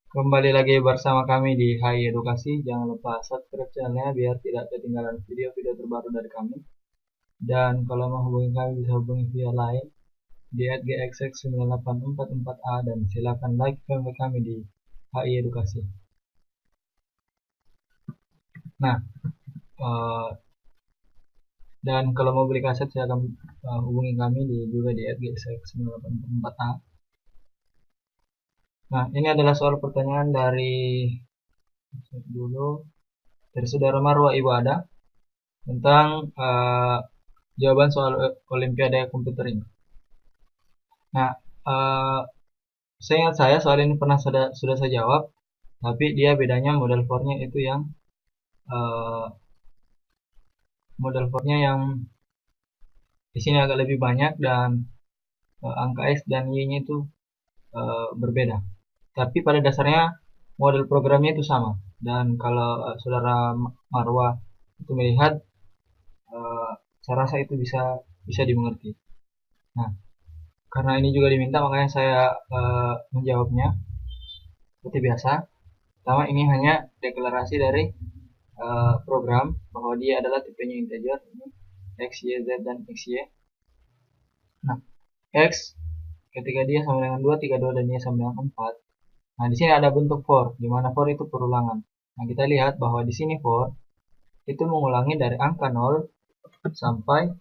Kembali lagi bersama kami di HI Edukasi. Jangan lupa subscribe channelnya biar tidak ketinggalan video-video terbaru dari kami. Dan kalau mau hubungi kami bisa hubungi via line di @gxx9844a dan silakan like fanpage kami di HI Edukasi. Nah, dan kalau mau beli kaset silakan hubungi kami juga di @gxx9844a. Nah, ini adalah soal pertanyaan dari saudara Marwa Ibadah tentang jawaban soal Olimpiade komputer ini. Nah, seingat saya soal ini pernah sudah saya jawab, tapi dia bedanya model for-nya itu yang model for-nya yang di sini agak lebih banyak dan angka X dan Y-nya itu berbeda. Tapi pada dasarnya model programnya itu sama. Dan kalau saudara Marwa itu melihat, saya rasa itu bisa dimengerti. Nah, karena ini juga diminta makanya saya menjawabnya seperti biasa. Pertama, ini hanya deklarasi dari program bahwa dia adalah tipenya integer, ini x, y, z, dan x, y. Nah, x ketika dia sama dengan 2, 3, 2 dan dia sama dengan 4. Nah, di sini ada bentuk for, di mana for itu perulangan. Nah, kita lihat bahwa di sini for itu mengulangi dari angka 0 sampai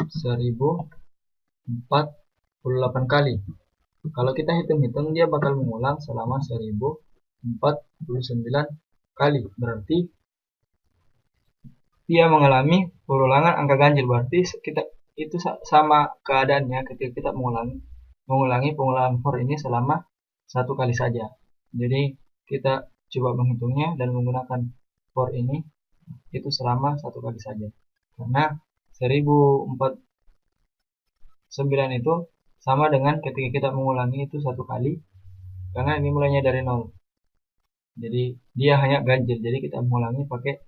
1048 kali. Kalau kita hitung-hitung dia bakal mengulang selama 1049 kali. Berarti dia mengalami perulangan angka ganjil. Berarti kita itu sama keadaannya ketika kita mengulangi pengulangan for ini selama satu kali saja. Jadi kita coba menghitungnya dan menggunakan for ini itu selama satu kali saja. Karena 1049 itu sama dengan ketika kita mengulangi itu satu kali, karena ini mulainya dari 0. Jadi dia hanya ganjil. Jadi kita mengulangi pakai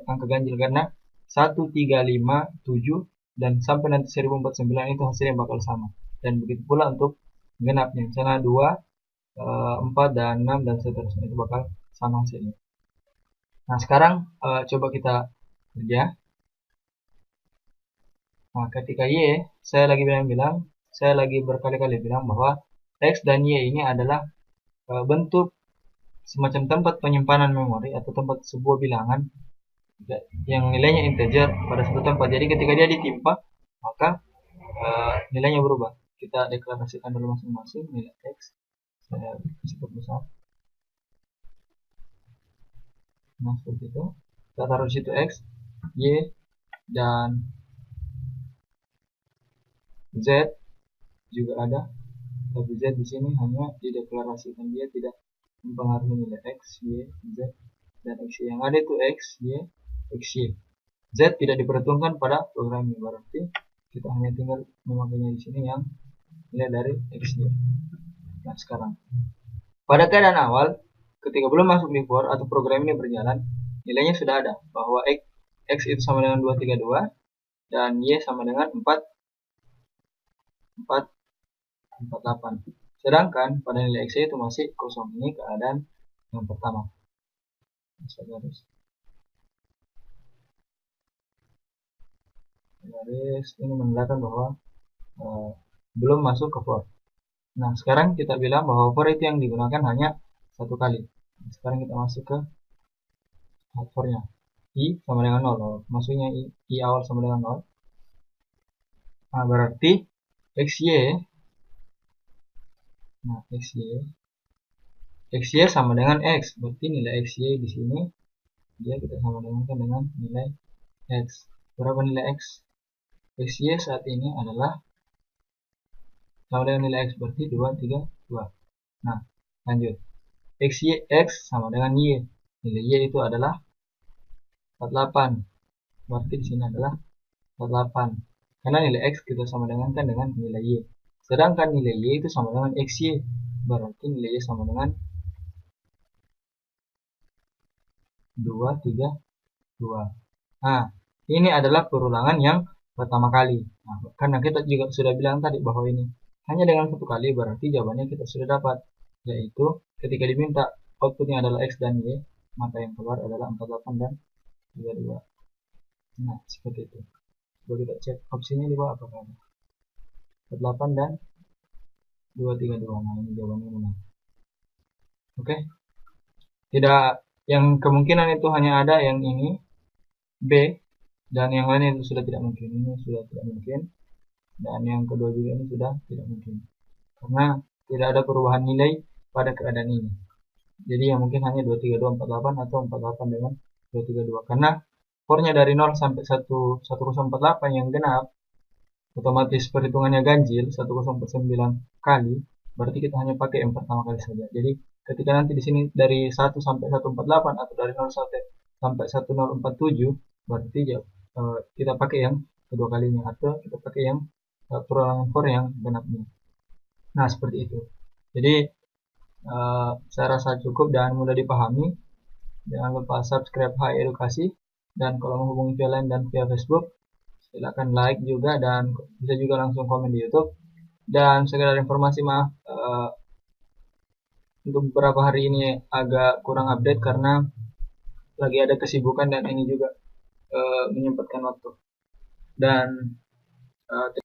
angka ganjil karena 1, 3, 5, 7 dan sampai nanti 1049 itu hasilnya bakal sama. Dan begitu pula untuk genapnya. Misalnya 2, 4 dan 6 dan seterusnya itu bakal sama hasilnya. Nah, sekarang coba kita kerja. Nah, ketika Y, saya lagi berkali-kali bilang bahwa X dan Y ini adalah bentuk semacam tempat penyimpanan memori atau tempat sebuah bilangan yang nilainya integer pada satu tempat. Jadi ketika dia ditimpa, maka nilainya berubah. Kita deklarasikan dulu masing-masing nilai X. Saya cukup besar. Nah, seperti itu. Kita taruh di situ X, Y, dan Z juga ada. Tapi Z di sini hanya dideklarasikan, dia tidak mempengaruhi nilai X, Y, Z, dan X, Y. Yang ada itu X, Y, X, Y. Z tidak diperhitungkan pada program ini, berarti kita hanya tinggal memakainya di sini yang nilai dari X, Y. Nah, sekarang pada keadaan awal ketika belum masuk di for atau program ini berjalan, nilainya sudah ada bahwa X itu sama dengan 232 dan Y sama dengan 448. Sedangkan pada nilai X itu masih kosong. Ini keadaan yang pertama. Garis ini menandakan bahwa belum masuk ke for. Nah, sekarang kita bilang bahwa for itu yang digunakan hanya satu kali. Sekarang kita masuk ke for-nya. I sama dengan 0. Maksudnya I awal sama dengan 0. Nah, berarti XY. Nah, XY sama dengan X. Berarti nilai XY di sini dia kita sama dengan nilai X. Berapa nilai X? XY saat ini adalah sama dengan nilai X, berarti 232. Nah, lanjut. X sama dengan Y. Nilai Y itu adalah 48. Berarti di sini adalah 48. Karena nilai X kita sama dengan nilai Y. Sedangkan nilai Y itu sama dengan XY. Berarti nilai Y sama dengan 232. Nah, ini adalah perulangan yang pertama kali. Nah, karena kita juga sudah bilang tadi bahwa ini hanya dengan satu kali, berarti jawabannya kita sudah dapat, yaitu ketika diminta outputnya adalah X dan Y, maka yang keluar adalah 48 dan 32. Nah, seperti itu. Coba kita cek opsinya di bawah apakah ada 48 dan 232. Nah, ini jawabannya benar. Oke. Tidak, yang kemungkinan itu hanya ada yang ini B, dan yang lain itu sudah tidak mungkin. Ini sudah tidak mungkin, dan yang kedua juga ini sudah tidak mungkin, karena tidak ada perubahan nilai pada keadaan ini. Jadi yang mungkin hanya 23248 atau 48 dengan 232, karena core-nya dari 0 sampai 1048 yang genap, otomatis perhitungannya ganjil 1049 kali, berarti kita hanya pakai yang pertama kali saja. Jadi ketika nanti di sini dari 1 sampai 148 atau dari 0 sampai 1047, berarti kita pakai yang kedua kalinya, atau kita pakai yang perulangan core yang genapnya. Nah, seperti itu. Jadi saya rasa cukup dan mudah dipahami. Jangan lupa subscribe Hai Edukasi, dan kalau menghubungi via line dan via Facebook, silakan like juga, dan bisa juga langsung komen di YouTube. Dan sekedar informasi, maaf untuk beberapa hari ini agak kurang update karena lagi ada kesibukan, dan ini juga menyempatkan waktu. Dan